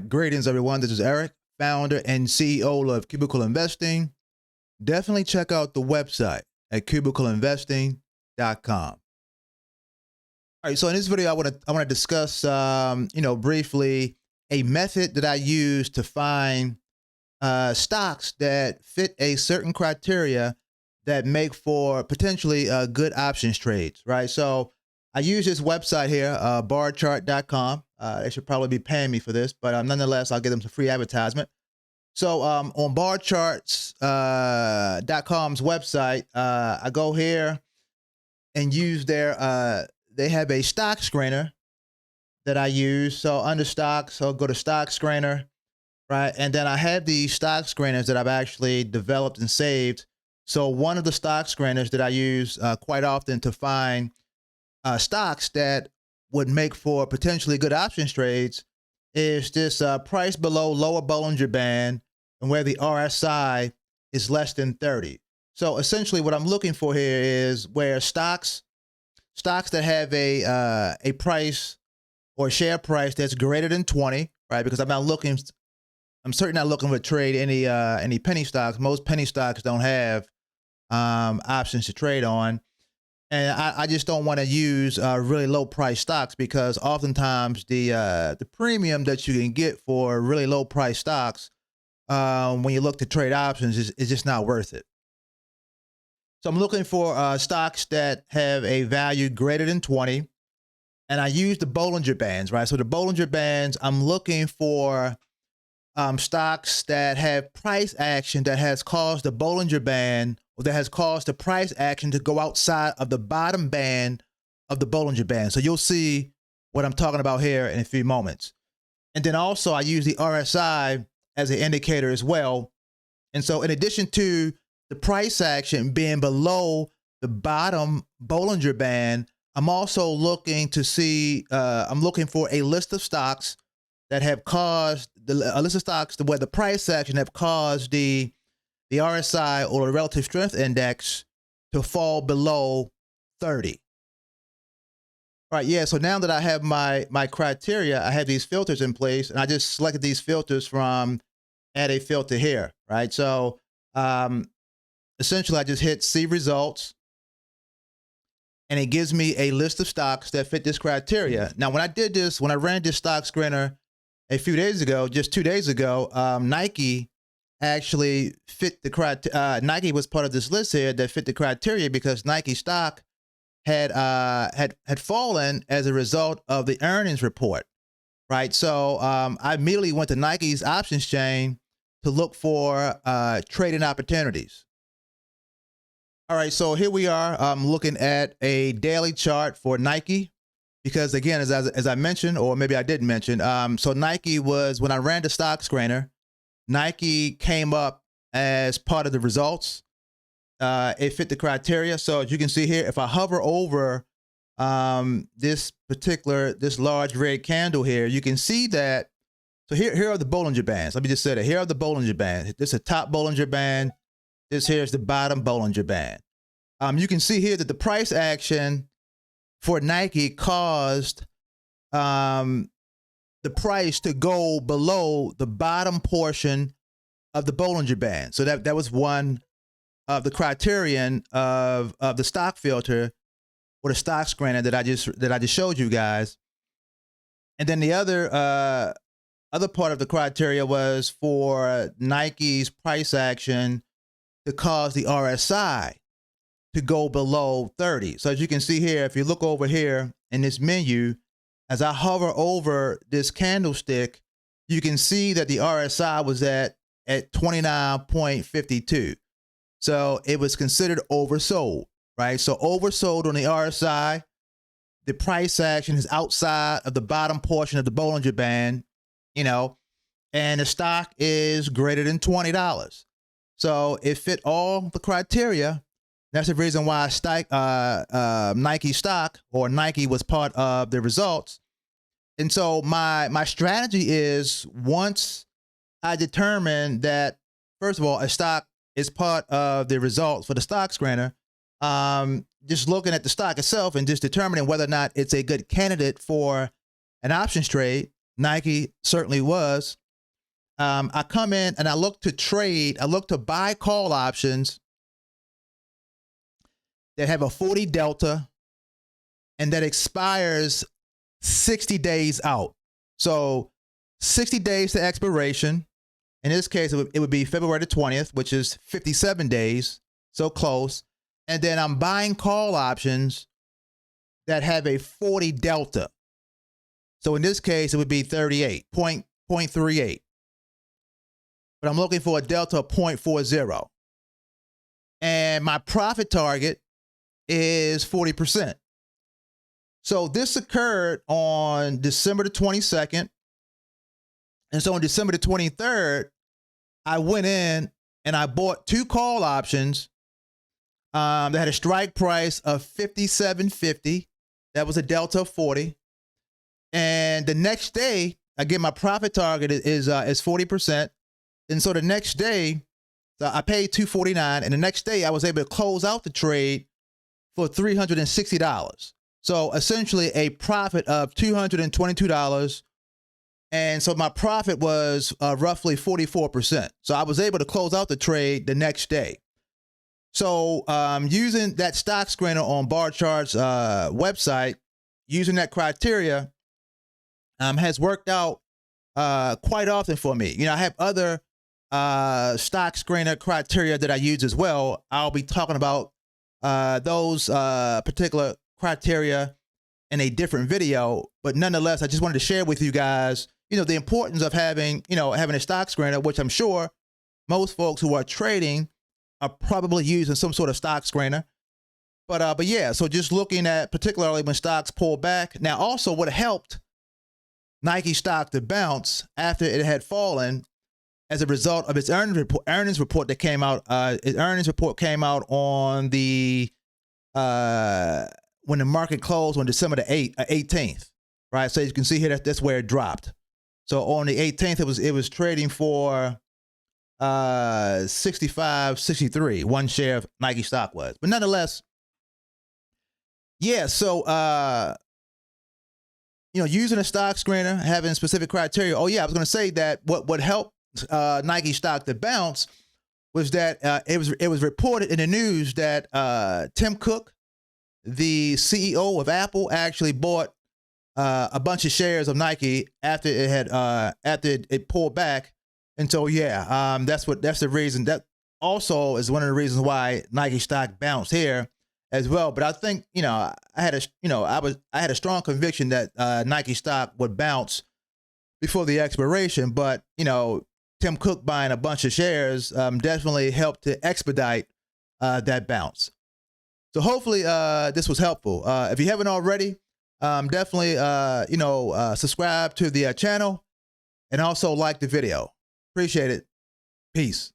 Greetings, everyone. This is Eric, founder and CEO of Cubicle Investing. Definitely check out the website at cubicleinvesting.com. All right, so in this video, I want to discuss, briefly a method that I use to find stocks that fit a certain criteria that make for potentially good options trades, right? So I use this website here, barchart.com. They should probably be paying me for this, but nonetheless, I'll give them some free advertisement. So on barcharts.com's website, I go here and use their, they have a stock screener that I use. So under stocks, I'll go to stock screener, right? And then I have these stock screeners that I've actually developed and saved. So one of the stock screeners that I use quite often to find stocks that would make for potentially good options trades is this price below lower Bollinger Band and where the RSI is less than 30. So essentially what I'm looking for here is where stocks that have a price or share price that's greater than 20, right? Because I'm certainly not looking to trade any penny stocks. Most penny stocks don't have options to trade on. And I just don't want to use really low price stocks because oftentimes the premium that you can get for really low price stocks when you look to trade options is just not worth it. So I'm looking for stocks that have a value greater than 20, and I use the Bollinger Bands, right? So the Bollinger Bands, I'm looking for stocks that have price action that has caused the Bollinger Band, or that has caused the price action to go outside of the bottom band of the Bollinger Band. So you'll see what I'm talking about here in a few moments. And then also I use the RSI as an indicator as well. And so in addition to the price action being below the bottom Bollinger Band, I'm also looking to see, I'm looking for a list of stocks that have caused, a list of stocks where the price action have caused the RSI or the relative strength index to fall below 30. All right, yeah, so now that I have my criteria, I have these filters in place, and I just selected these filters from add a filter here, right? So essentially I just hit see results, and it gives me a list of stocks that fit this criteria. Now, when I did this, when I ran this stock screener a few days ago, just 2 days ago, Nike actually fit the criteria. Nike was part of this list here that fit the criteria because Nike stock had fallen as a result of the earnings report, right? So I immediately went to Nike's options chain to look for trading opportunities. All right, so here we are. I'm looking at a daily chart for Nike because, again, as I mentioned, or maybe I didn't mention, so Nike was, when I ran the stock screener, Nike came up as part of the results. It fit the criteria. So as you can see here, if I hover over this large red candle here, you can see that. So here are the Bollinger Bands. Let me just say that. Here are the Bollinger Bands. This is the top Bollinger Band. This here is the bottom Bollinger Band. You can see here that the price action for Nike caused the price to go below the bottom portion of the Bollinger Band. So that was one of the criterion of the stock filter or the stock screener that I just showed you guys. And then the other part of the criteria was for Nike's price action to cause the RSI to go below 30. So as you can see here, if you look over here in this menu, as I hover over this candlestick, you can see that the RSI was at 29.52. So it was considered oversold, right? So oversold on the RSI, the price action is outside of the bottom portion of the Bollinger Band, and the stock is greater than $20. So it fit all the criteria. That's the reason why Nike stock, or Nike, was part of the results. And so my strategy is, once I determine that, first of all, a stock is part of the results for the stock screener, just looking at the stock itself and just determining whether or not it's a good candidate for an options trade, Nike certainly was. I come in and I look to trade. I look to buy call options that have a 40 delta and that expires 60 days out. So 60 days to expiration. In this case, it would be February the 20th, which is 57 days. So close. And then I'm buying call options that have a 40 delta. So in this case, it would be 38.38. But I'm looking for a delta of 0.40. And my profit target is 40%. So this occurred on December the 22nd. And so on December the 23rd, I went in and I bought 2 call options that had a strike price of $57.50. That was a delta of 40. And the next day, again, my profit target is 40%. And so the next day, so I paid $249, and the next day I was able to close out the trade for $360. So essentially a profit of $222. And so my profit was roughly 44%. So I was able to close out the trade the next day. So using that stock screener on Barchart's website, using that criteria has worked out quite often for me. You know, I have other stock screener criteria that I use as well. I'll be talking about those particular criteria in a different video, but nonetheless, I just wanted to share with you guys, you know, the importance of having a stock screener, which I'm sure most folks who are trading are probably using some sort of stock screener. But yeah, so just looking at particularly when stocks pull back. Now, also what helped Nike stock to bounce after it had fallen as a result of its earnings report that came out. Its earnings report came out on the when the market closed on December the 18th, right? So you can see here that's where it dropped. So on the 18th, it was trading for 65.63. One share of Nike stock was, but nonetheless, yeah. So using a stock screener, having specific criteria. Oh yeah, I was going to say that what helped Nike stock to bounce was that it was reported in the news that Tim Cook, the CEO of Apple, actually bought a bunch of shares of Nike after it pulled back. And so yeah, that's the reason. That also is one of the reasons why Nike stock bounced here as well. But I think I had a strong conviction that Nike stock would bounce before the expiration. But Tim Cook buying a bunch of shares definitely helped to expedite that bounce. So hopefully this was helpful. If you haven't already, definitely subscribe to the channel and also like the video. Appreciate it. Peace.